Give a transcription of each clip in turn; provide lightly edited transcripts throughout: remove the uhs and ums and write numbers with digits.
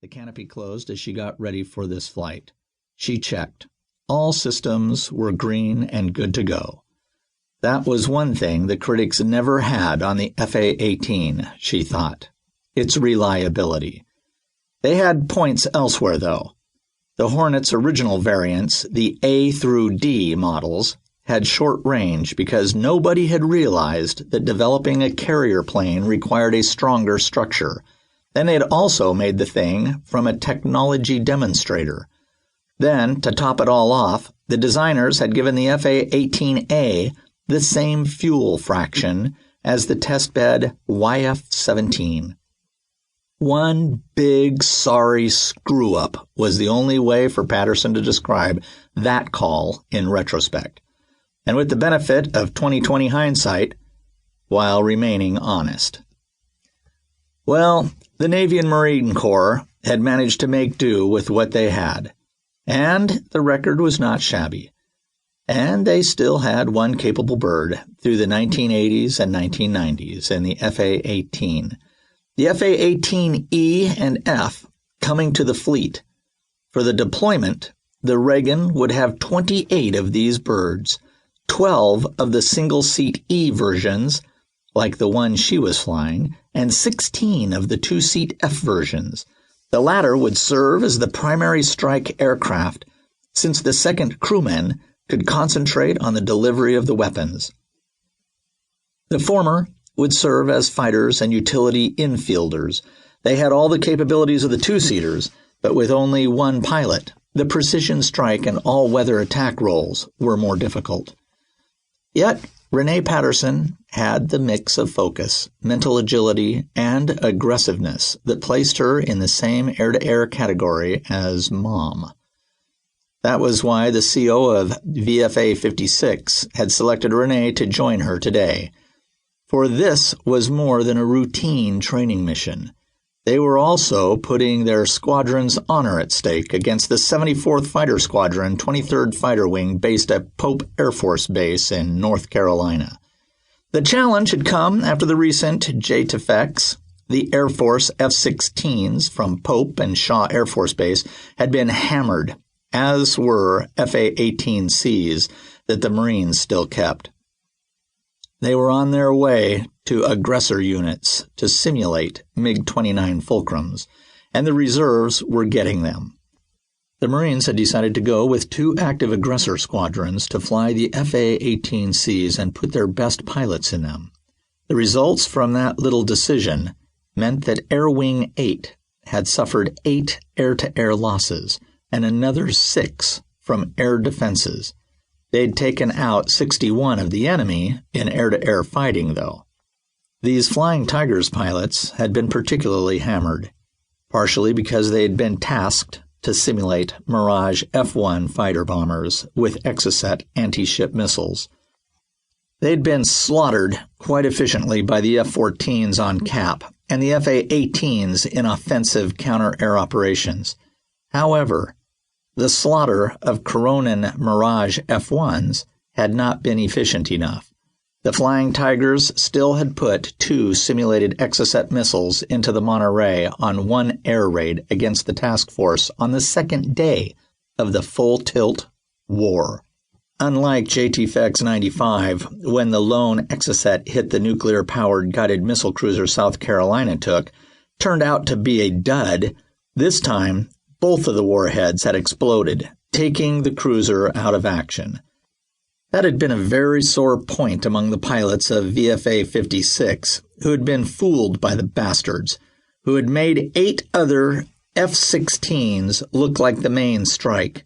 The canopy closed as she got ready for this flight. She checked. All systems were green and good to go. That was one thing the critics never had on the FA-18, she thought. Its reliability. They had points elsewhere, though. The Hornet's original variants, the A through D models, had short range because nobody had realized that developing a carrier plane required a stronger structure. Then they had also made the thing from a technology demonstrator. Then, to top it all off, the designers had given the FA-18A the same fuel fraction as the testbed YF-17. One big sorry screw-up was the only way for Patterson to describe that call in retrospect, and with the benefit of 20/20 hindsight, while remaining honest. Well, the Navy and Marine Corps had managed to make do with what they had, and the record was not shabby. And they still had one capable bird through the 1980s and 1990s in the FA-18. The FA-18E and F coming to the fleet. For the deployment, the Reagan would have 28 of these birds, 12 of the single-seat E versions, like the one she was flying, and 16 of the two-seat F versions. The latter would serve as the primary strike aircraft, since the second crewmen could concentrate on the delivery of the weapons. The former would serve as fighters and utility infielders. They had all the capabilities of the two-seaters, but with only one pilot. The precision strike and all-weather attack roles were more difficult. Yet, Renee Patterson had the mix of focus, mental agility, and aggressiveness that placed her in the same air-to-air category as Mom. That was why the CO of VFA 56 had selected Renee to join her today. For this was more than a routine training mission. They were also putting their squadron's honor at stake against the 74th Fighter Squadron, 23rd Fighter Wing, based at Pope Air Force Base in North Carolina. The challenge had come after the recent JTFX. The Air Force F-16s from Pope and Shaw Air Force Base had been hammered, as were FA-18Cs that the Marines still kept. They were on their way to aggressor units to simulate MiG-29 Fulcrums, and the reserves were getting them. The Marines had decided to go with 2 active aggressor squadrons to fly the FA-18Cs and put their best pilots in them. The results from that little decision meant that Air Wing 8 had suffered 8 air-to-air losses and another 6 from air defenses. They'd taken out 61 of the enemy in air-to-air fighting, though. These Flying Tigers pilots had been particularly hammered, partially because they had been tasked to simulate Mirage F-1 fighter bombers with Exocet anti-ship missiles. They'd been slaughtered quite efficiently by the F-14s on cap and the FA-18s in offensive counter-air operations. However, the slaughter of Cronin Mirage F-1s had not been efficient enough. The Flying Tigers still had put 2 simulated Exocet missiles into the Monterey on one air raid against the task force on the second day of the full-tilt war. Unlike JTFX 95, when the lone Exocet hit the nuclear-powered guided missile cruiser South Carolina turned out to be a dud, this time both of the warheads had exploded, taking the cruiser out of action. That had been a very sore point among the pilots of VFA 56, who had been fooled by the bastards, who had made 8 other F-16s look like the main strike.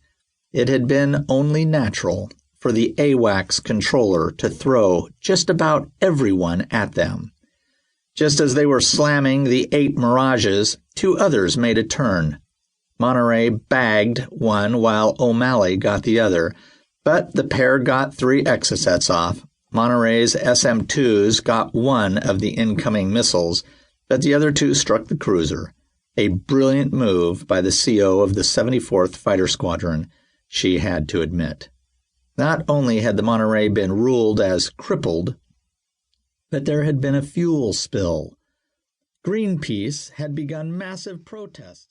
It had been only natural for the AWACS controller to throw just about everyone at them. Just as they were slamming the 8 Mirages, 2 others made a turn. Monterey bagged one while O'Malley got the other, but the pair got 3 Exocets off. Monterey's SM-2s got 1 of the incoming missiles, but the other 2 struck the cruiser. A brilliant move by the CO of the 74th Fighter Squadron, she had to admit. Not only had the Monterey been ruled as crippled, but there had been a fuel spill. Greenpeace had begun massive protests.